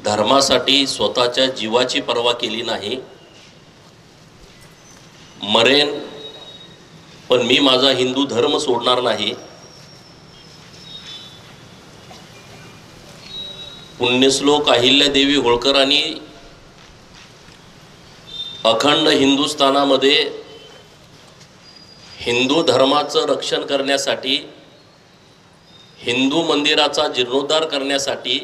धर्मासाठी स्वतःच्या जीवाची पर्वा केली नाही। मरेन पण मी माझा हिंदू धर्म सोडणार नाही। पुण्यश्लोक अहिल्यादेवी होळकरांनी अखंड हिंदुस्थानामध्ये हिंदू धर्माचं रक्षण करण्यासाठी, हिंदू मंदिराचा जीर्णोद्धार करण्यासाठी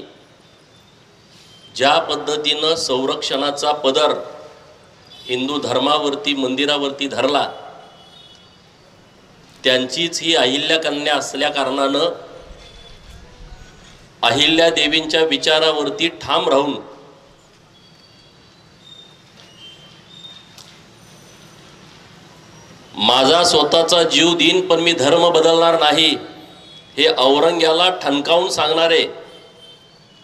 ज्या पद्धतीनं संरक्षणाचा पदर हिंदू धर्मावरती मंदिरावरती धरला, त्यांचीच ही अहिल्याकन्या असल्या कारणानं अहिल्यादेवींच्या विचारावरती ठाम राहून माझा स्वतःचा जीव देईन पण मी धर्म बदलणार नाही हे औरंग्याला ठणकावून सांगणारे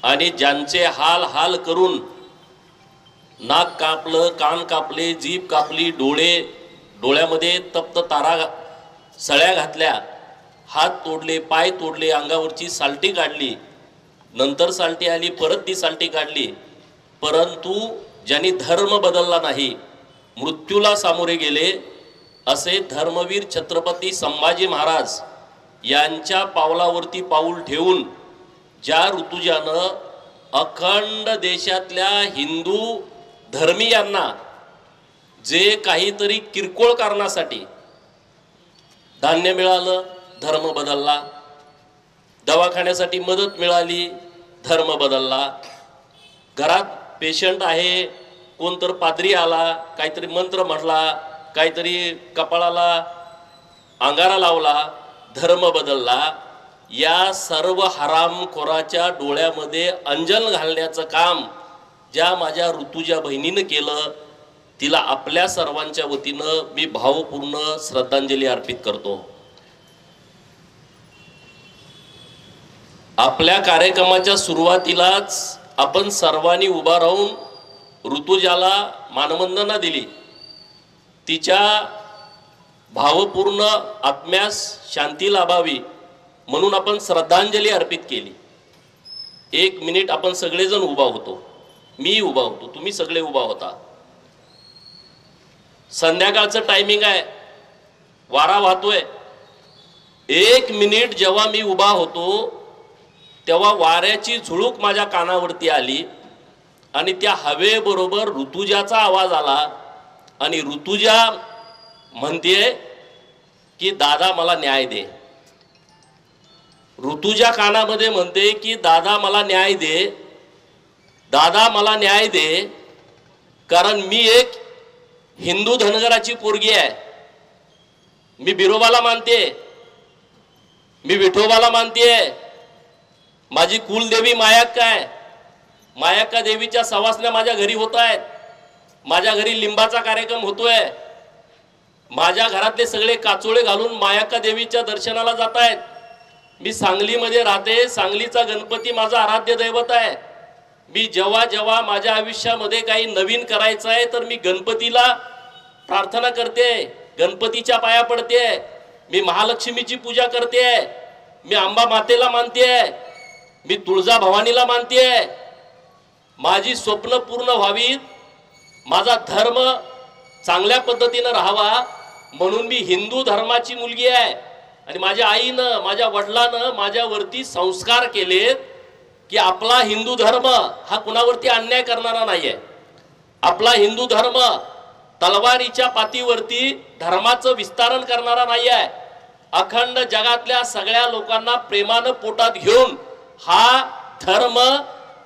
आणि ज्यांचे हाल हाल करून नाक कापलं, कान कापले, जीभ कापली, डोळ्यामध्ये तप्त तारा सळ्या घातल्या, हात तोडले, पाय तोडले, अंगावरची साल्टी काढली, नंतर साल्टी आली, परत ती साल्टी काढली, परंतु ज्यांनी धर्म बदलला नाही, मृत्यूला सामोरे गेले, असे धर्मवीर छत्रपती संभाजी महाराज यांच्या पावलावरती पाऊल ठेवून ज्या ऋतुजानं अखंड देशातल्या हिंदू धर्मीयांना जे काहीतरी किरकोळ कारणासाठी धान्य मिळालं, धर्म बदलला, दवाखान्यासाठी मदत मिळाली, धर्म बदलला, घरात पेशंट आहे, कोणतर पादरी आला, काहीतरी मंत्र म्हटला, काहीतरी कपाळाला अंगारा लावला, धर्म बदलला। या सर्व हरामखोराच्या डोळ्यामध्ये अंजन घालण्याचं काम ज्या माझ्या ऋतुजा बहिणीनं केलं, तिला आपल्या सर्वांच्या वतीनं मी भावपूर्ण श्रद्धांजली अर्पित करतो। आपल्या कार्यक्रमाच्या सुरुवातीलाच आपण सर्वांनी उभा राहून ऋतुजाला मानवंदना दिली, तिच्या भावपूर्ण आत्म्यास शांती लाभावी म्हणून आपण श्रद्धांजली अर्पित केली। 1 मिनिट आपण सगळेजण उभा होतो, मी उभा होतो, तुम्ही सगळे उभा होता। संध्याकाळचं टायमिंग आहे, वारा वाहतोय। 1 मिनिट जेव्हा मी उभा होतो तेव्हा वाऱ्याची झुळूक माझ्या कानावरती आली आणि त्या हवेबरोबर ऋतुजाचा आवाज आला आणि ऋतुजा म्हणते की दादा मला न्याय दे। ऋतुजा कानामध्ये म्हणते की दादा मला न्याय दे, दादा मला न्याय दे, कारण मी एक हिंदू धनगराची पोरगी आहे। मी बिरोबाला मानते, मी विठोबाला मानते, माझी कुलदेवी मायाक्का आहे। मायाक्का देवीच्या सवासण्या माझ्या घरी होत आहेत, माझ्या घरी लिंबाचा कार्यक्रम होतोय, माझ्या घरातले सगळे काचोळे घालून मायाक्का देवीच्या दर्शनाला जात आहेत। मी सांगलीमध्ये राहते, सांगलीचा गणपती माझा आराध्य दैवत आहे। मी जेव्हा जेव्हा माझ्या आयुष्यामध्ये काही नवीन करायचं आहे तर मी गणपतीला प्रार्थना करते, गणपतीच्या पाया पडते, मी महालक्ष्मीची पूजा करते, मी अंबा मातेला मानते, मी तुळजा भवानीला मानते। माझी स्वप्न पूर्ण व्हावीत, माझा धर्म चांगल्या पद्धतीने राहावा म्हणून मी हिंदू धर्माची मुलगी आहे आणि माझ्या आईनं, माझ्या वडिलांनं माझ्यावरती संस्कार केलेत की आपला हिंदू धर्म हा कुणावरती अन्याय करणारा नाहीये। आपला हिंदू धर्म तलवारीच्या पातीवरती धर्माचं विस्तारण करणारा नाही आहे। अखंड जगातल्या सगळ्या लोकांना प्रेमानं पोटात घेऊन हा धर्म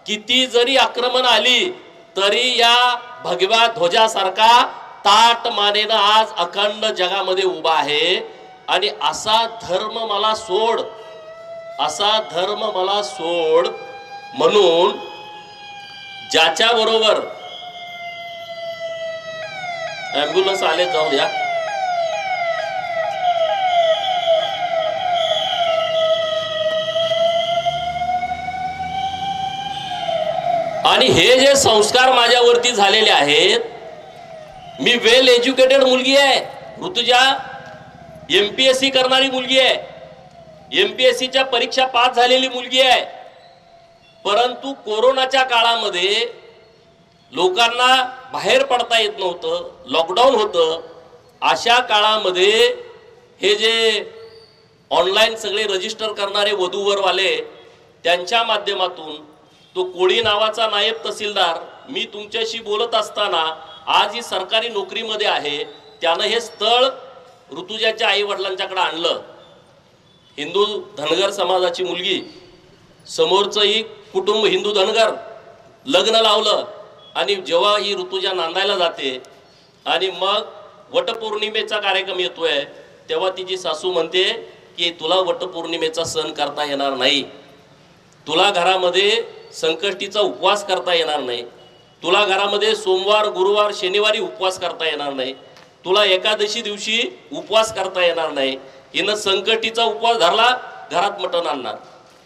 किती जरी आक्रमण आली तरी या भगव्या ध्वजासारखा ताट मानेनं आज अखंड जगामध्ये उभा आहे। आणि असा धर्म मला सोड, असा धर्म मला सोड म्हणून ज्याच्या बरोबर ॲम्ब्युलन्स आले जाऊ द्या, आणि हे जे संस्कार माझ्यावरती झालेले आहेत, मी वेल एज्युकेटेड मुलगी आहे। ऋतुजा MPSC करणारी मुलगी आहे, MPSCच्या परीक्षा पास झालेली मुलगी आहे। परंतु कोरोनाच्या काळामध्ये लोकांना बाहेर पडता येत नव्हतं, लॉकडाऊन होतं. अशा काळामध्ये हे जे ऑनलाईन सगळे रजिस्टर करणारे वधूवरवाले त्यांच्या माध्यमातून तो कोळी नावाचा नायब तहसीलदार मी तुमच्याशी बोलत असताना आज ही सरकारी नोकरीमध्ये आहे, त्यानं हे स्थळ ऋतुजाच्या आई वडिलांच्याकडे आणलं. हिंदू धनगर समाजाची मुलगी, समोरचंही कुटुंब हिंदू धनगर, लग्न लावलं. आणि जेव्हा ही ऋतुजा नांदायला जाते आणि मग वटपौर्णिमेचा कार्यक्रम येतोय तेव्हा तिची सासू म्हणते की तुला वटपौर्णिमेचा सण करता येणार नाही, तुला घरामध्ये संकष्टीचा उपवास करता येणार नाही, तुला घरामध्ये सोमवार गुरुवार शनिवारी उपवास करता येणार नाही, तुला एकादशी दिवशी उपवास करता येणार नाही. हिनं संकष्टीचा उपवास धरला घरात मटण आणणार,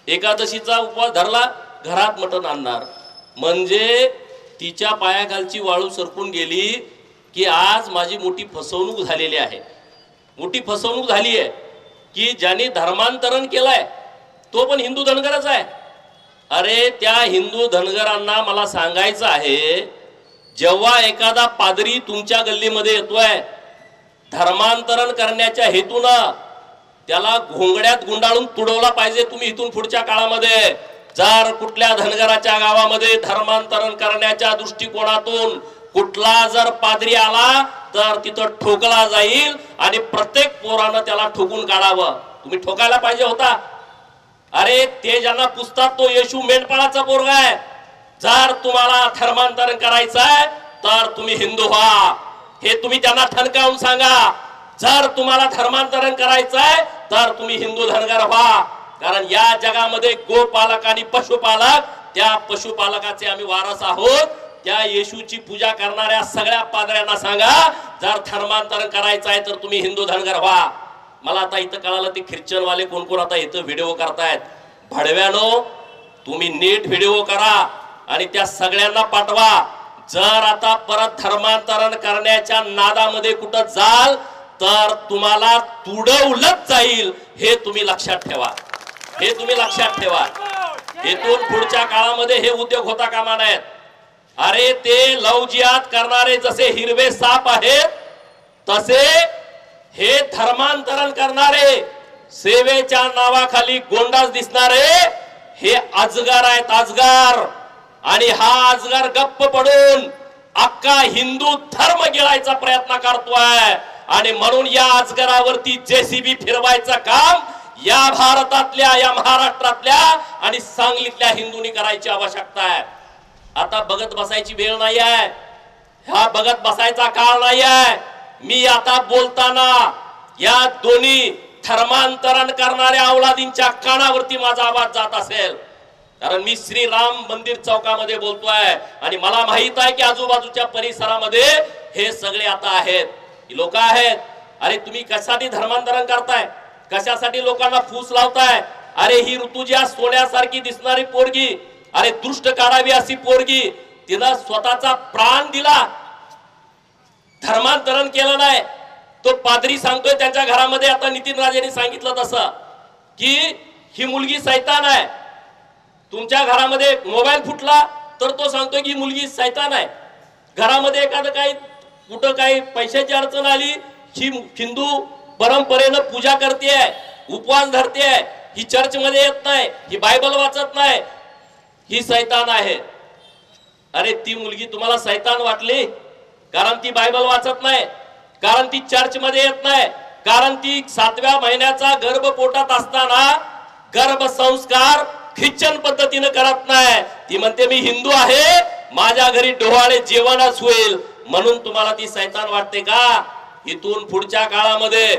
एकादशीचा उपवास धरला घरात मटण आणणार. म्हणजे तिच्या पायाखालची वाळू सरकून गेली की आज माझी मोठी फसवणूक झालेली आहे. मोठी फसवणूक झाली आहे की ज्यांनी धर्मांतरण केलंय तो पण हिंदू धनगरच आहे. अरे त्या हिंदू धनगरांना मला सांगायचं आहे, जेव्हा एखादा पादरी तुमच्या गल्लीमध्ये येतोय धर्मांतरण करण्याच्या हेतूनं त्याला घोंगड्यात गुंडाळून तुडवला पाहिजे तुम्ही इथून पुढच्या काळामध्ये. जर कुठल्या धनगराच्या गावामध्ये धर्मांतरण करण्याच्या दृष्टिकोनातून कुठला जर पादरी आला तर तिथं ठोकला जाईल आणि प्रत्येक पोरानं त्याला ठोकून काढावं. तुम्ही ठोकायला पाहिजे होता. अरे ते ज्यांना पुसतात तो येशू मेंढपाळाचा पोरगा आहे. जर तुम्हाला धर्मांतरण करायचं आहे तर तुम्ही हिंदू व्हा, हे तुम्ही त्यांना ठणकावून सांगा. जर तुम्हाला धर्मांतरण करायचं आहे तर तुम्ही हिंदू धनगर व्हा. कारण या जगामध्ये गोपालक आणि पशुपालक, त्या पशुपालकाचे आम्ही वारस आहोत. त्या येशूची पूजा करणाऱ्या सगळ्या पादऱ्यांना सांगा जर धर्मांतरण करायचं आहे तर तुम्ही हिंदू धनगर व्हा. मला आता इथं कळालं ते ख्रिश्चनवाले कोण कोण आता इथं व्हिडिओ करतायत. भडव्यानो, तुम्ही नीट व्हिडिओ करा आणि त्या सगळ्यांना पाठवा. जर आता परत धर्मांतरण करण्याच्या नादामध्ये कुठं जाल तर तुम्हाला तुडवलंच जाईल, हे तुम्ही लक्षात ठेवा. हे तुम्ही लक्षात ठेवा. इथून पुढच्या काळामध्ये हे उद्योग होता कामा नयेत. अरे ते लवजियात करणारे जसे हिरवे साप आहेत तसे हे धर्मांतरण करणारे, सेवेच्या नावाखाली गोंडास दिसणारे हे अजगर आहेत, अजगर. आणि हा अजगर गप्प पडून अख्खा हिंदू धर्म गिळायचा प्रयत्न करतोय. आणि म्हणून या अजगरावरती जेसीबी फिरवायचं काम या भारतातल्या, या महाराष्ट्रातल्या आणि सांगलीतल्या हिंदूंनी करायची आवश्यकता आहे. आता बघत बसायची वेळ नाही आहे, हा बघत बसायचा काळ नाही आहे. मी आता बोलताना या दोन्ही धर्मांतरण करणाऱ्या अवलादींच्या कानावरती माझा आवाज जात असेल, कारण मी श्रीराम मंदिर चौकामध्ये बोलतोय आणि मला माहित आहे की आजूबाजूच्या परिसरामध्ये हे सगळे आता आहेत, लोक आहेत. अरे तुम्ही कशासाठी धर्मांतरण करताय, कशासाठी लोकांना फूस लावताय. अरे ही ऋतुजा सोन्यासारखी दिसणारी पोरगी, अरे दृष्ट काढावी अशी पोरगी, तिनं स्वतःचा प्राण दिला, धर्मांतरण केलं नाही. तो पादरी सांगतोय त्यांच्या घरामध्ये, आता नितीन राजेंनी सांगितलं तसं, की ही मुलगी सैतान आहे. तुमच्या घरामध्ये मोबाईल फुटला तर तो सांगतोय की मुलगी सैतान आहे. घरामध्ये एखादं काही कुठं काही पैशाची अडचण आली, ही हिंदू परंपरेनं पूजा करते, उपवास धरते, ही चर्च मध्ये येत नाही, ही बायबल वाचत नाही, ही सैतान आहे. अरे ती मुलगी तुम्हाला सैतान वाटली कारण ती बायबल वाचत नाही, कारण ती चर्च मध्ये येत नाही, कारण ती 7व्या महिन्याचा गर्भ पोटात असताना गर्भ संस्कार ख्रिश्चन पद्धतीने करत नाही. ती म्हणते मी हिंदू आहे, माझ्या घरी डोहाळे जेवणच होईल, म्हणून तुम्हाला ती सैतान वाटते का? इथून पुढच्या काळामध्ये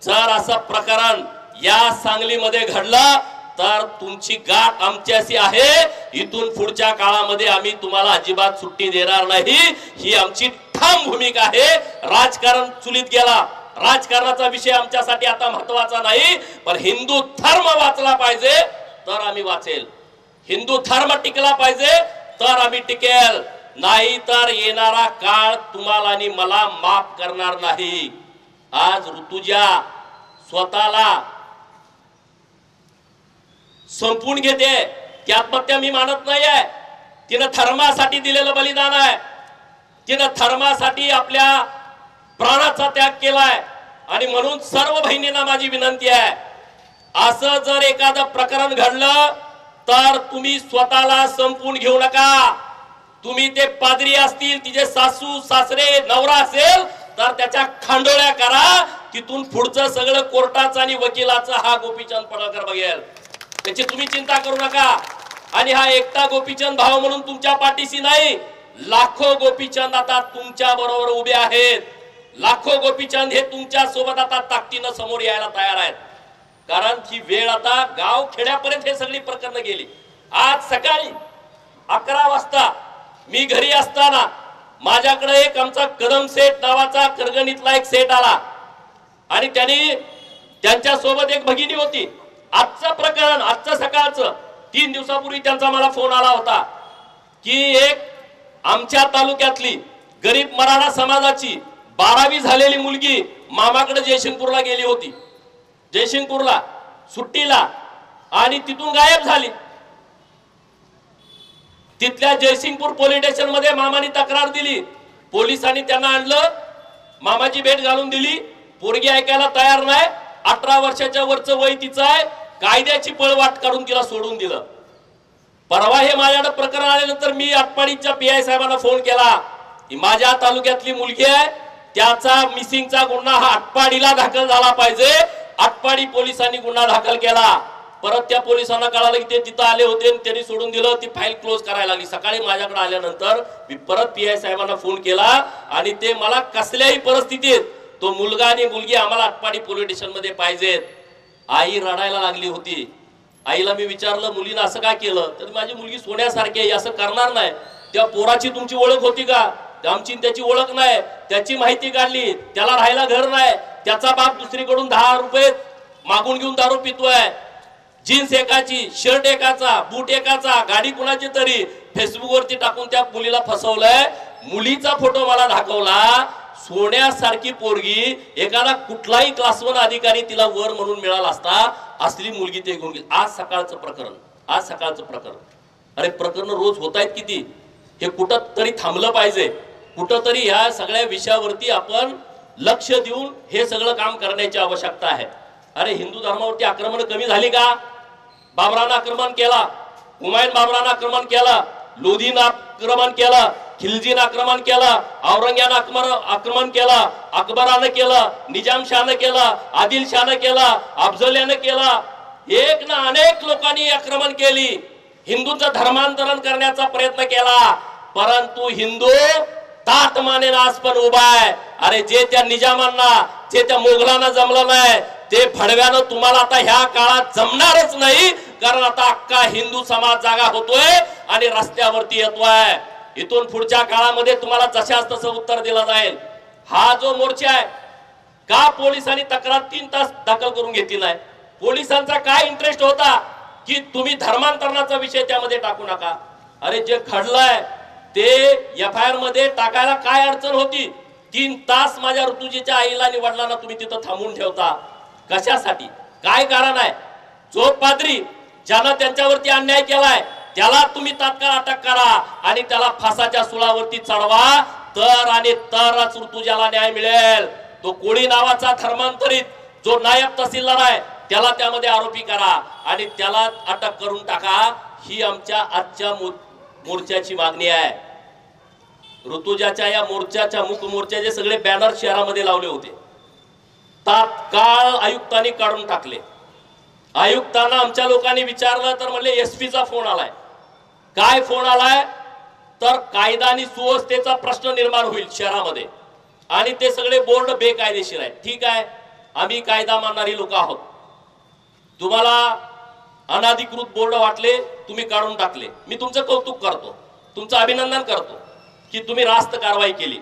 जर असं प्रकरण या सांगलीमध्ये घडलं तर तुमची गाठ आमच्याशी आहे. इथून पुढच्या काळामध्ये आम्ही तुम्हाला अजिबात सुट्टी देणार नाही, ही आमची ठाम भूमिका आहे. राजकारण चुलीत गेला, राजकारणाचा विषय आमच्यासाठी आता महत्वाचा नाही, पण हिंदू धर्म वाचला पाहिजे तर आम्ही वाचेल, हिंदू धर्म टिकला पाहिजे तर आम्ही टिकेल, नाही तर येणारा काळ तुम्हाला आणि मला माफ करणार नाही. आज ऋतुजा स्वतःला संपून घेते, ती आत्महत्या मी मानत नाही आहे, तिनं धर्मासाठी दिलेलं बलिदान आहे, तिनं धर्मासाठी आपल्या प्राणाचा त्याग केलाय। आणि म्हणून सर्व बहिणींना माझी विनंती आहे, असं जर एखादं प्रकरण घडलं तर तुम्ही स्वतःला संपून घेऊ नका। तुम्ही ते पादरी असतील, तिचे सासू सासरे नवरा असेल तर त्याच्या खांडोळ्या करा, तिथून पुढचं सगळं कोर्टाचं आणि वकिलाचं हा गोपीचंद पडळकर बघेल, त्याची तुम्ही चिंता करू नका। आणि हा एकटा गोपीचंद भाऊ म्हणून तुमच्या पाठीशी नाही, लाखो गोपीचंद आता तुमच्या बरोबर उभे आहेत, लाखो गोपीचंद हे तुमच्या सोबत आता ताकदीनं समोर यायला तयार आहेत। कारण ही वेळ आता गाव खेड्यापर्यंत हे सगळी प्रकरणं गेली। आज सकाळी 11 वाजता मी घरी असताना माझ्याकडे एक आमचा कदम सेठ नावाचा करगणीतला एक सेठ आला आणि त्यांच्या सोबत एक भगिनी होती। आजचं प्रकरण, आजचं सकाळचं 3 दिवसापूर्वी त्यांचा मला फोन आला होता की एक आमच्या तालुक्यातली गरीब मराठा समाजाची 12वी झालेली मुलगी मामाकडे जयसिंगपूरला गेली होती, जयसिंगपूरला सुट्टीला, आणि तिथून गायब झाली। तिथल्या जयसिंगपूर पोलीस स्टेशन मध्ये मामानी तक्रार दिली, पोलिसांनी त्यांना आणलं, मामाची भेट घालून दिली, पोरगी ऐकायला तयार नाही, 18 वर्षाच्या वरचं वय तिचं आहे, कायद्याची पळवाट काढून तिला सोडून दिलं। परवा हे माझ्याकडे प्रकरण आल्यानंतर मी आटपाडीच्या PI साहेबांना फोन केला, ही माझ्या तालुक्यातली मुलगी आहे, त्याचा मिसिंगचा गुन्हा हा आटपाडीला दाखल झाला पाहिजे। आटपाडी पोलिसांनी गुन्हा दाखल केला, परत त्या पोलिसांना कळालं की ते तिथं आले होते, त्यांनी सोडून दिलं, ती फाईल क्लोज करायला लागली। सकाळी माझ्याकडे आल्यानंतर मी परत PI साहेबांना फोन केला आणि ते मला कसल्याही परिस्थितीत तो मुलगा आणि मुलगी आम्हाला आटपाडी पोलीस स्टेशन मध्ये पाहिजेत। आई रडायला लागली होती, आईला मी विचारलं मुलीनं असं का केलं, तर माझी मुलगी सोन्यासारखी आहे, असं करणार नाही। त्या पोराची तुमची ओळख होती का, आमची त्याची ओळख नाही, त्याची माहिती काढली, त्याला राहायला घर नाही, त्याचा बाप दुसरीकडून 10 रुपये मागून घेऊन दारू पितोय, जीन्स एकाची, शर्ट एकाचा, बूट एकाचा, गाडी कुणाची तरी, फेसबुक वरती टाकून त्या मुलीला फसवलंय। मुलीचा फोटो मला दाखवला, सोन्यासारखी पोरगी, एखादा कुठलाही क्लास 1 अधिकारी तिला वर म्हणून मिळाला असता, असली मुलगी ते घेऊन गेली। आज सकाळचं प्रकरण, आज सकाळचं प्रकरण, अरे प्रकरण रोज होत आहेत किती, हे कुठं तरी थांबलं पाहिजे, कुठं तरी ह्या सगळ्या विषयावरती आपण लक्ष देऊन हे सगळं काम करण्याची आवश्यकता आहे। अरे हिंदू धर्मावरती आक्रमण कमी झाली का? बाबरानं आक्रमण केला, हुमायून बाबरानं आक्रमण केला, लोधीनं आक्रमण केलं, खिलजीनं आक्रमण केलं, औरंग्यानं आक्रमण केलं, अकबरानं केलं, निजामशाहनं केलं, आदिलशाहनं केलं, अफजल्यानं केलं, एक ना अनेक लोकांनी आक्रमण केली, हिंदूंचं धर्मांतरण करण्याचा प्रयत्न केला, परंतु हिंदू ताटमानेनं आज पण उभा आहे। अरे जे त्या निजामांना, जे त्या मोगलांना जमलं नाही, ते भडव्यानं तुम्हाला आता ह्या काळात जमणारच नाही, कारण आता अख्खा हिंदू समाज जागा होतोय आणि रस्त्यावरती येतोय। इथून पुढच्या काळामध्ये तुम्हाला जशास तसं उत्तर दिलं जाईल। हा जो मोर्चा आहे, का पोलिसांनी तक्रार 3 तास दाखल करून घेतली नाही? पोलिसांचा काय इंटरेस्ट होता की तुम्ही धर्मांतरणाचा विषय त्यामध्ये टाकू नका? अरे जे घडलंय ते FIR मध्ये टाकायला काय अडचण होती? 3 तास माझ्या ऋतुजीच्या आईला आणि वडिलांना तुम्ही तिथं थांबून ठेवता, कशासाठी? काय कारण आहे? जो पाद्री ज्यानं त्यांच्यावरती अन्याय केलाय त्याला तुम्ही तात्काळ अटक करा आणि त्याला फासाच्या सुळावरती चढवा, तर आणि तरच ऋतुजाला न्याय मिळेल। तो कोळी नावाचा धर्मांतरित जो नायब तहसीलदार आहे त्याला त्यामध्ये आरोपी करा आणि त्याला अटक करून टाका, ही आमच्या आजच्या मोर्चाची मागणी आहे। ऋतुजाच्या या मोर्चाच्या मुख मोर्चाचे सगळे बॅनर शहरामध्ये लावले होते, तात्काळ आयुक्तांनी काढून टाकले। आयुक्तांना आमच्या लोकांनी विचारलं तर म्हणले SP चा फोन आलाय। काय फोन आलाय? तर कायदा आणि सुव्यवस्थेचा प्रश्न निर्माण होईल शहरामध्ये आणि ते सगळे बोर्ड बेकायदेशीर आहेत। ठीक आहे, आम्ही कायदा मानणारी लोक आहोत, तुम्हाला अनाधिकृत बोर्ड वाटले तुम्ही काढून टाकले, मी तुमचं कौतुक करतो, तुमचं अभिनंदन करतो की तुम्ही रास्त कारवाई केली।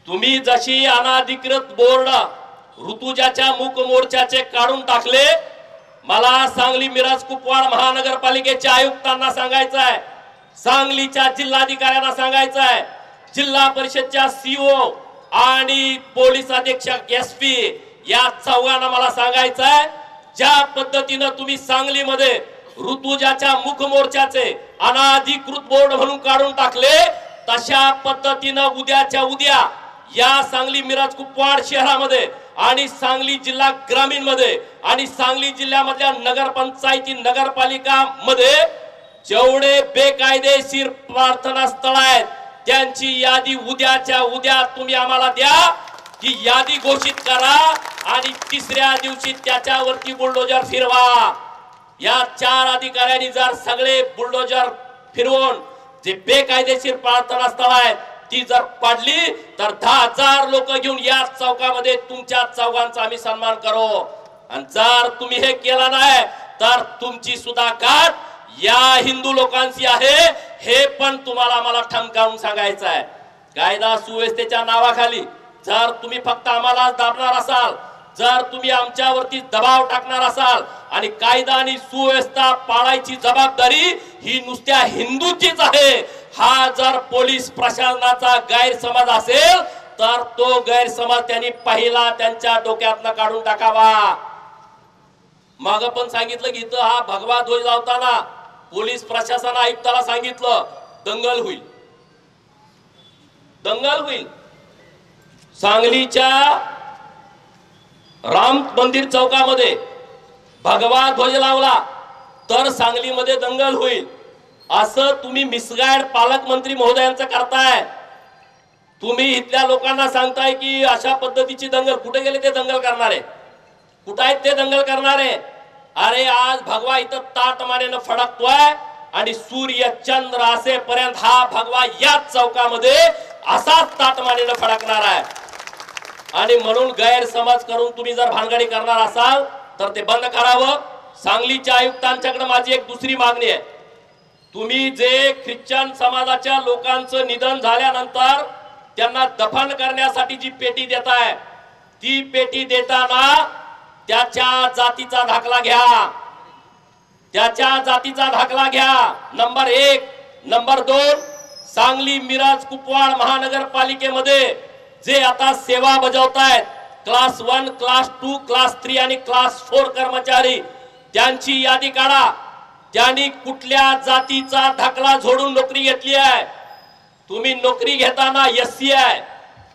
तुम्ही जशी अनाधिकृत बोर्ड ऋतुजाच्या मूक मोर्चाचे काढून टाकले, मला सांगली मिरज कुपवाड महानगरपालिकेच्या आयुक्तांना सांगायचं आहे, सांगलीच्या जिल्हाधिकाऱ्यांना सांगायचं आहे, जिल्हा परिषदच्या CO आणि पोलीस अधीक्षक SP या चौघांना मला सांगायचं आहे, ज्या पद्धतीने तुम्ही सांगलीमध्ये ऋतुजाच्या मुख मोर्चाचे अनाधिकृत बोर्ड म्हणून काढून टाकले, तशा पद्धतीनं उद्याच्या उद्या या सांगली मिरज कुपवाड शहरामध्ये आणि सांगली जिल्हा ग्रामीण मध्ये आणि सांगली जिल्ह्यामधल्या नगरपंचायती नगरपालिका मध्ये जेवढे बेकायदेशीर प्रार्थना स्थळ आहेत त्यांची यादी उद्याच्या उद्या तुम्ही आम्हाला द्या। ती यादी घोषित करा आणि तिसऱ्या दिवशी त्याच्यावरती बुलडोजर फिरवा। या 4 अधिकाऱ्यांनी जर सगळे बुलडोजर फिरवून जे बेकायदेशीर प्रार्थना स्थळ आहेत ती जर पाडली तर 10,000 लोक घेऊन या चौकामध्ये तुमच्या चौघांचा आम्ही सन्मान करू। आणि जर तुम्ही हे केलं नाही तर तुमची सुद्धा गाठ या हिंदू लोकांची आहे, हे पण तुम्हाला आम्हाला ठणकावून सांगायचं आहे। कायदा सुव्यवस्थेच्या नावाखाली जर तुम्ही फक्त आम्हाला दाबणार असाल, जर तुम्ही आमच्यावरती दबाव टाकणार असाल आणि कायदा आणि सुव्यवस्था पाळायची जबाबदारी ही नुसत्या हिंदूचीच आहे, हा जर पोलीस प्रशासनाचा गैरसमज असेल तर तो गैरसमज त्यांनी पहिला त्यांच्या डोक्यातनं काढून टाकावा। मग पण सांगितलं की इथं हा भगवा ध्वज लावताना पोलीस प्रशासन आयुक्ताला सांगितलं दंगल होईल, दंगल होईल। सांगलीच्या राम मंदिर चौकामध्ये भगवा ध्वज लावला तर सांगलीमध्ये दंगल होईल, असं तुम्ही मिसगाईड पालकमंत्री महोदयांचं करताय। तुम्ही इथल्या लोकांना सांगताय की अशा पद्धतीची दंगल, कुठे गेले ते दंगल करणारे, कुठे आहेत ते दंगल करणारे? अरे आज भगवा इथं ताटमानेनं फडकतोय आणि सूर्य चंद्र असेपर्यंत हा भगवा याच चौकामध्ये असाच ताटमानेनं फडकणार आहे। आणि म्हणून गैरसमज करून तुम्ही जर भानगडी करणार असाल तर ते बंद करावं। सांगलीच्या आयुक्तांच्याकडे माझी एक दुसरी मागणी आहे, तुम्ही जे ख्रिश्चन समाजाच्या लोकांचं निधन झाल्यानंतर त्यांना दफन करण्यासाठी जी पेटी देताय ती पेटी देताना त्याच्या जातीचा दाखला घ्या, त्याच्या जातीचा दाखला घ्या, नंबर 1। नंबर 2, सांगली मिरज कुपवाड महानगरपालिकेमध्ये जे आता सेवा बजावतायत क्लास 1, क्लास 2, क्लास 3 आणि क्लास 4 कर्मचारी, त्यांची यादी काढा। त्यांनी कुठल्या जातीचा दाखला जोडून नोकरी घेतली आहे? तुम्ही नोकरी घेताना एससी आहे,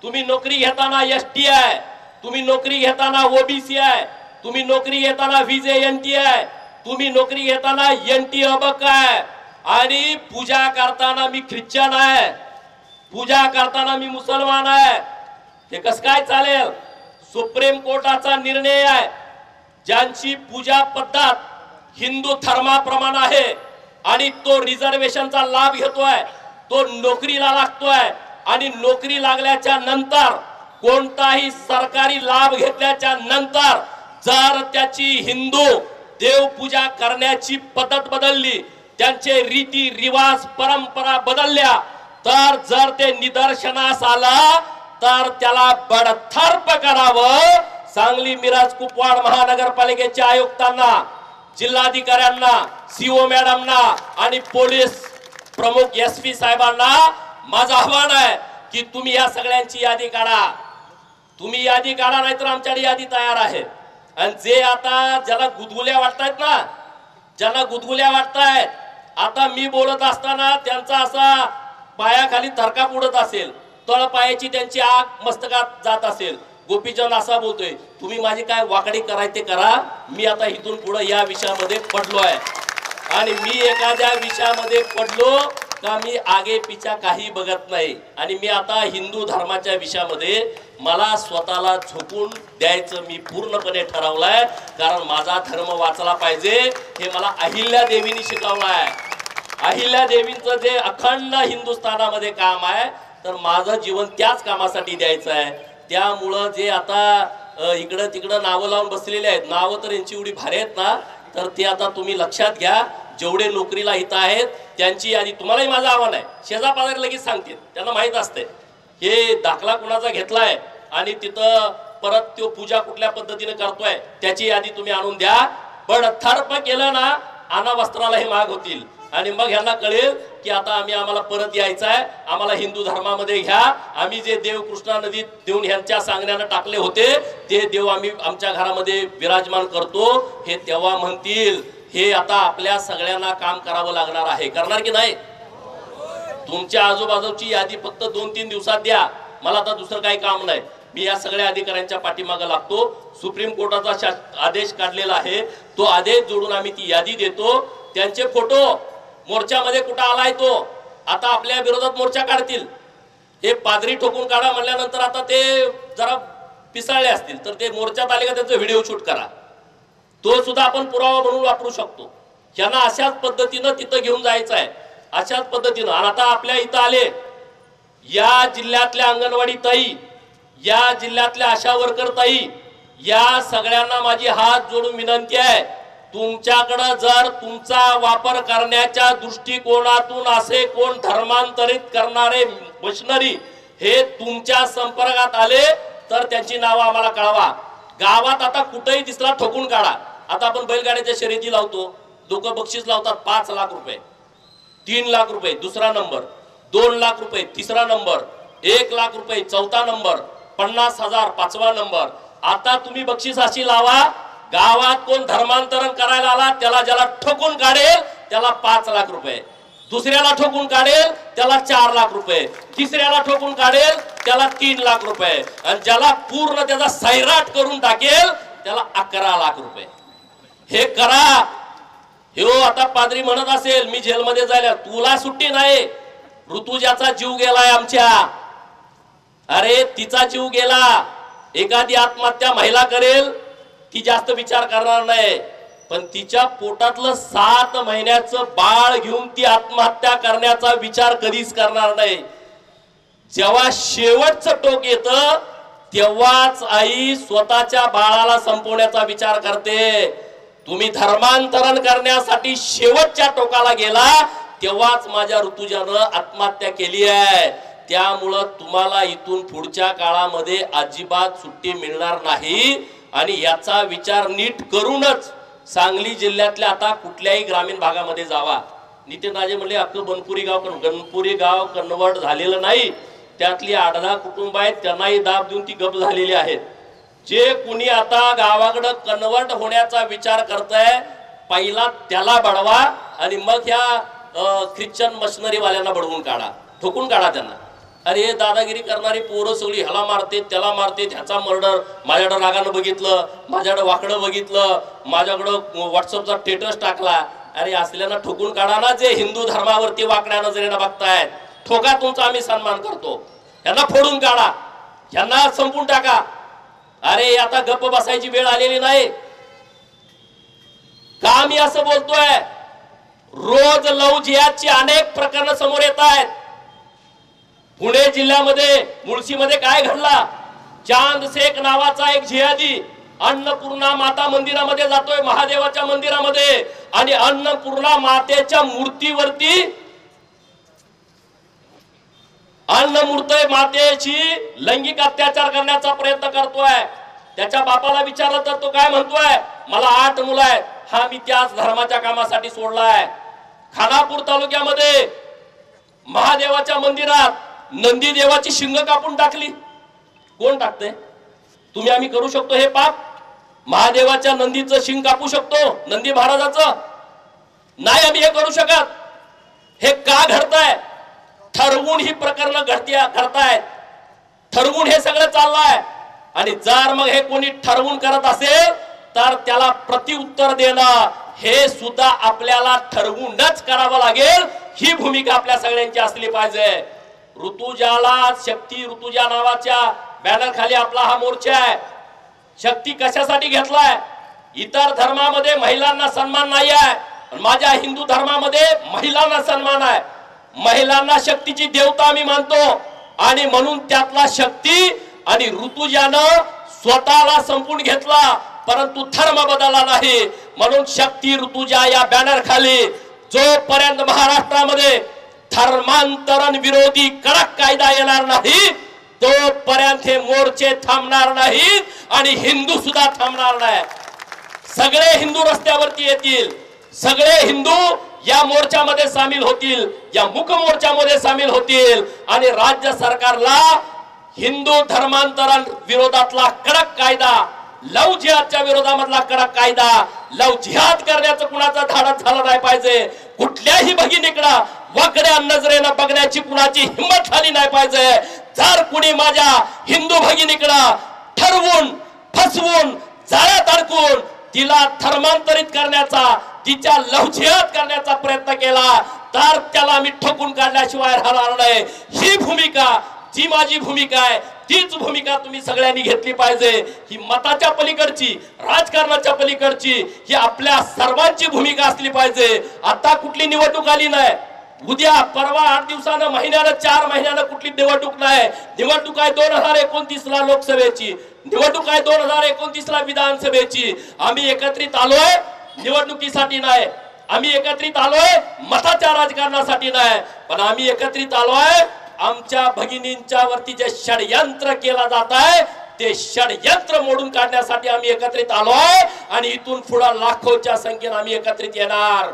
तुम्ही नोकरी घेताना एसटी आहे, तुम्ही नोकरी घेताना ओबीसी आहे, तुम्ही नोकरी घेताना व्हीजेएनटी आहे, तुम्ही नोकरी घेताना एनटी अबक आहे, आणि पूजा करताना मी ख्रिश्चन आहे, पूजा करताना मी मुसलमान आहे। हे कसं काय चालेल? सुप्रीम कोर्टाचा निर्णय आहे, ज्यांची पूजा पद्धत हिंदू धर्माप्रमाणे आहे आणि तो रिझर्वेशनचा लाभ घेतोय तो नोकरीला लागतोय आणि नोकरी लागल्याच्या नंतर कोणताही सरकारी लाभ घेतल्याच्या नंतर जर त्याची हिंदू देवपूजा करण्याची पद्धत बदलली, त्यांचे रीती रिवाज परंपरा बदलल्या, तर जर ते निदर्शनास आलं तर त्याला बडतर्फ करावं। सांगली मिरज कुपवाड महानगरपालिकेच्या आयुक्तांना, जिल्हाधिकाऱ्यांना, सीओ मॅडमना आणि पोलीस प्रमुख एसपी साहेबांना माझं आव्हान आहे की तुम्ही या सगळ्यांची यादी काढा, तुम्ही यादी काढा, नाहीतर आमच्याकडे यादी तयार आहे। आणि जे आता ज्याला गुदगुल्या वाटतायत ना, ज्यांना गुदगुल्या वाटतायत, आता मी बोलत असताना त्यांचा असा पायाखाली थरकाप उडत असेल, तळ पायाची त्यांची आग मस्तकात जात असेल, गोपीचंद असा बोलतोय तुम्ही माझी काय वाकडी करायचे ते करा, मी आता इथून पुढे या विषयामध्ये पडलो आहे आणि मी एखाद्या विषयामध्ये पडलो का मी आगे पिछा काही बघत नाही। आणि मी आता हिंदू धर्माच्या विषयामध्ये मला स्वतःला झोकून द्यायचं मी पूर्णपणे ठरवलंय, कारण माझा धर्म वाचला पाहिजे हे मला अहिल्या देवीने शिकवलं आहे। अहिल्या देवींचं जे अखंड हिंदुस्थानामध्ये काम आहे तर माझं जीवन त्याच कामासाठी द्यायचं आहे। त्यामुळं जे आता इकडं तिकडं नावं लावून बसलेले आहेत, नावं तर यांची एवढी भारी आहेत ना, तर ते आता तुम्ही लक्षात घ्या। जेवढे नोकरीला इथं आहेत त्यांची यादी, तुम्हालाही माझं आव्हान आहे, शेजापाजारी लगेच सांगतील, त्यांना माहित असते हे दाखला कुणाचा घेतलाय आणि तिथं परत तो पूजा कुठल्या पद्धतीने करतोय त्याची यादी तुम्ही आणून द्या। बडतर्फ केलं ना, अना वस्त्राला हे माग होतील आणि मग ह्यांना कळेल की आता आम्हाला परत यायचं आहे, आम्हाला हिंदू धर्मामध्ये घ्या। आम्ही जे देव कृष्णा नदीत देऊन ह्यांच्या सांगण्यानं टाकले होते ते देव आम्ही आमच्या घरामध्ये विराजमान करतो, हे तेव्हा म्हणतील हे आता आपल्या सगळ्यांना काम करावं लागणार आहे. करणार की नाही? तुमच्या आजूबाजूची यादी फक्त 2-3 दिवसात द्या. मला आता दुसरं काही काम नाही. मी या सगळ्या अधिकाऱ्यांच्या पाठीमागे लागतो. सुप्रीम कोर्टाचा आदेश काढलेला आहे, तो आदेश जोडून आम्ही ती यादी देतो. त्यांचे फोटो मोर्चामध्ये कुठं आलाय तो आता आपल्या विरोधात मोर्चा काढतील. हे पादरी ठोकून काढा म्हणल्यानंतर आता ते जरा पिसाळले असतील, तर ते मोर्चात आले का त्यांचा व्हिडिओ शूट करा, तो सुद्धा आपण पुरावा म्हणून वापरू शकतो. यांना अशाच पद्धतीनं तिथं घेऊन जायचं आहे, अशाच पद्धतीनं. आणि आता आपल्या इथं आले या जिल्ह्यातल्या अंगणवाडी ताई, या जिल्ह्यातल्या आशा वर्कर ताई, या सगळ्यांना माझी हात जोडून विनंती आहे, तुमच्याकडे जर तुमचा वापर करण्याच्या दृष्टिकोनातून असे कोण धर्मांतरित करणारे मशिनरी हे तुमच्या संपर्कात आले तर त्यांची नावं आम्हाला कळवा. गावात आता कुठेही दिसला ठोकून काढा. आता आपण बैलगाड्याच्या शर्यती लावतो, लोक बक्षीस लावतात 5 लाख रुपये, 3 लाख रुपये दुसरा नंबर, 2 लाख रुपये तिसरा नंबर, 1 लाख रुपये चौथा नंबर, 50,000 पाचवा नंबर. आता तुम्ही बक्षीस अशी लावा, गावात कोण धर्मांतरण करायला आला त्याला ज्याला ठोकून काढेल त्याला 5 लाख रुपये, दुसऱ्याला ठोकून काढेल त्याला 4 लाख रुपये, तिसऱ्याला ठोकून काढेल त्याला 3 लाख रुपये, आणि ज्याला पूर्ण त्याचा सैराट करून टाकेल त्याला 11 लाख रुपये. हे करा. हे आता पादरी म्हणत असेल मी जेलमध्ये जायला, तुला सुट्टी नाही. ऋतुजाचा जीव गेलाय आमच्या. अरे तिचा जीव गेला. एखादी आत्महत्या महिला करेल ती जास्त विचार करणार नाही, पण तिच्या पोटातलं 7 महिन्याचं बाळ घेऊन ती आत्महत्या करण्याचा विचार कधीच करणार नाही. जेव्हा शेवटचं टोक येतं तेव्हाच आई स्वतःच्या बाळाला संपवण्याचा विचार करते. तुम्ही धर्मांतरण करण्यासाठी शेवटच्या टोकाला गेला तेव्हाच माझ्या ऋतुजानं आत्महत्या केली आहे. त्यामुळं तुम्हाला इथून पुढच्या काळामध्ये अजिबात सुट्टी मिळणार नाही. आणि याचा विचार नीट करूनच सांगली जिल्ह्यातल्या आता कुठल्याही ग्रामीण भागामध्ये जावा. नितीन राजे म्हणले अख्खं गणपुरी गाव कन्वर्ट झालेलं नाही, त्यातली 8-10 कुटुंब आहेत त्यांनाही दाब देऊन ती गप झालेली आहेत. जे कुणी आता गावाकडं कन्वर्ट होण्याचा विचार करताय पहिला त्याला बडवा आणि मग ह्या ख्रिश्चन मशिनरी वाल्यांना बडवून काढा, ठोकून काढा त्यांना. अरे दादागिरी करणारी पोरं सगळी ह्याला मारते त्याला मारते, ह्याचा मर्डर, माझ्याकडं रागानं बघितलं, माझ्याकडं वाकडं बघितलं, माझ्याकडं व्हॉट्सअपचा स्टेटस टाकला. अरे असल्यानं ठोकून काढा ना, जे हिंदू धर्मावरती वाकड्या नजरेनं बघतायत. ठोका, तुमचा आम्ही सन्मान करतो. यांना फोडून काढा, यांना संपून टाका. अरे आता गप्प बसायची वेळ आलेली नाही. का मी असं बोलतोय? रोज लव्ह जिहादची अनेक प्रकरणं समोर येत आहेत. पुणे जिल्ह्यामध्ये मुळशीमध्ये काय घडला? चांद शेख नावाचा एक जिहादी अन्नपूर्णा माता मंदिरामध्ये जातोय, महादेवाच्या मंदिरामध्ये, आणि अन्नपूर्णा मातेच्या मूर्तीवरती अन्नमूर्ती मातेची लैंगिक अत्याचार करण्याचा प्रयत्न करतोय. त्याच्या बापाला विचारलं तर तो काय म्हणतोय? मला 8 मुलं आहेत, हा मी त्याच धर्माच्या कामासाठी सोडलाय. खानापूर तालुक्यामध्ये महादेवाच्या मंदिरात नंदी देवाची शिंग कापून टाकली. कोण टाकते? तुम्ही आम्ही करू शकतो हे पाप? महादेवाच्या नंदीचं शिंग कापू शकतो, नंदी महाराजाचं? नाही, आम्ही हे करू शकत. हे का घडतंय? ठरवून ही प्रकरणं घडतायत, ठरवून हे सगळं चाललंय. आणि जर मग हे कोणी ठरवून करत असेल तर त्याला प्रत्युत्तर देणं हे सुद्धा आपल्याला ठरवूनच करावं लागेल. ही भूमिका आपल्या सगळ्यांची असली पाहिजे. ऋतुजाला शक्ती ऋतुजा नावाच्या बॅनर खाली आपला हा मोर्चा आहे. शक्ती कशासाठी घेतलाय? इतर धर्मामध्ये महिलांना सन्मान नाही आहे, माझ्या हिंदू धर्मामध्ये महिलांना सन्मान आहे. महिलांना शक्तीची देवता आम्ही मानतो, आणि म्हणून त्यातला शक्ती आणि ऋतुजानं स्वतःला संपून घेतला, परंतु धर्म बदलला नाही. म्हणून शक्ती ऋतुजा या बॅनर खाली जोपर्यंत महाराष्ट्रामध्ये धर्मांतरण विरोधी कडक कायदा येणार नाही तोपर्यंत हे मोर्चे थांबणार नाहीत, आणि हिंदू सुद्धा थांबणार नाही. सगळे हिंदू रस्त्यावरती येतील, सगळे हिंदू या मोर्चामध्ये सामील होतील, या मुक मोर्चामध्ये सामील होतील, आणि राज्य सरकारला हिंदू धर्मांतरण विरोधातला कडक कायदा लव जिहादच्या विरोधामधला कडक कायदा, लव जिहाद करण्याचं कुणाचा धाडस झाला नाही पाहिजे, कुठल्याही भगिनीकडे वाकड्या नजरेनं बघण्याची कुणाची हिंमत झाली नाही पाहिजे। जर कुणी माझ्या हिंदू भगिनीकडे ठरवून फसवून जाळ्यात अडकून तिला धर्मांतरित करण्याचा, तिच्या लव जिहाद करण्याचा प्रयत्न केला तर त्याला मी ठोकून काढल्याशिवाय राहणार नाही। ही भूमिका, जी माझी भूमिका आहे, तीच भूमिका तुम्ही सगळ्यांनी घेतली पाहिजे। ही मताच्या पलीकडची, राजकारणाच्या पलीकडची ही आपल्या सर्वांची भूमिका असली पाहिजे। आता कुठली निवडणूक आली नाही, उद्या परवा 8 दिवसानं, महिन्यानं, 4 महिन्यानं कुठली निवडणूक नाही। निवडणूक आहे 2029 ला लोकसभेची, निवडणूक आहे 2029 ला विधानसभेची। आम्ही एकत्रित आलोय निवडणुकीसाठी नाही, आम्ही एकत्रित आलोय मताच्या राजकारणासाठी नाही, पण आम्ही एकत्रित आलोय आमच्या भगिनींच्या वरती जे षडयंत्र केला जात आहे ते षडयंत्र मोडून काढण्यासाठी आम्ही एकत्रित आलोय। आणि इथून पुढे लाखोच्या संख्येने आम्ही एकत्रित येणार,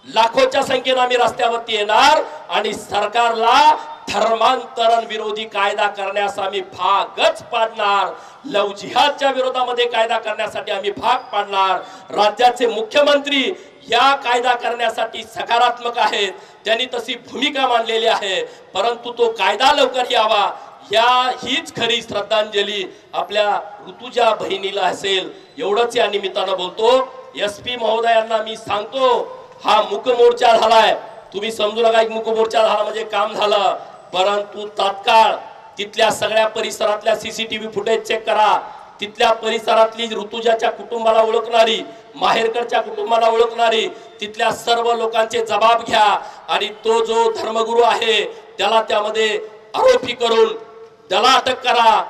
लाखोच्या संख्येने आम्ही रस्त्यावरती येणार आणि सरकारला धर्मांतरण विरोधी कायदा करण्यास आम्ही भागच पाडणार। लव जिहादच्या विरोधामध्ये कायदा करण्यासाठी आम्ही भाग पाडणार। राज्याचे मुख्यमंत्री या कायदा करण्यासाठी सकारात्मक आहेत, त्यांनी तशी भूमिका मांडलेली आहे, परंतु तो कायदा लवकर यावा हीच खरी श्रद्धांजली आपल्या ऋतुजा बहिणीला असेल। एवढंच या निमित्तानं बोलतो। SP महोदयांना मी सांगतो, हा मूक मोर्चा झालाय, तुम्ही समजू नका मूक मोर्चा झाला म्हणजे काम झालं, परंतु तात्काळ तिथल्या सगळ्या परिसरातल्या CCTV फुटेज चेक करा। तिथल्या परिसरातली ऋतुजाच्या कुटुंबाला ओळखणारी, माहेरकडच्या कुटुंबाला ओळखणारी तिथल्या सर्व लोकांचे जबाब घ्या आणि तो जो धर्मगुरू आहे त्याला त्यामध्ये आरोपी करून त्याला अटक करा।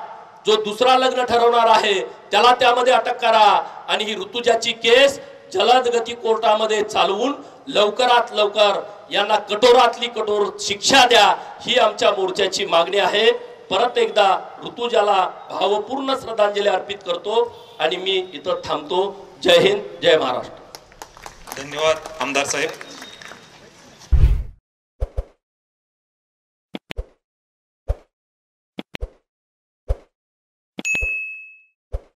जो दुसरा लग्न ठरवणार आहे त्याला त्यामध्ये अटक करा आणि ही ऋतुजाची केस जलद गती कोर्टामध्ये चालवून लवकरात लवकर यांना कठोरातली कठोर शिक्षा द्या, ही आमच्या मोर्चाची मागणी आहे। परत एकदा ऋतुजाला भावपूर्ण श्रद्धांजली अर्पित करतो आणि मी इथं थांबतो। जय हिंद, जय महाराष्ट्र। धन्यवाद आमदार साहेब।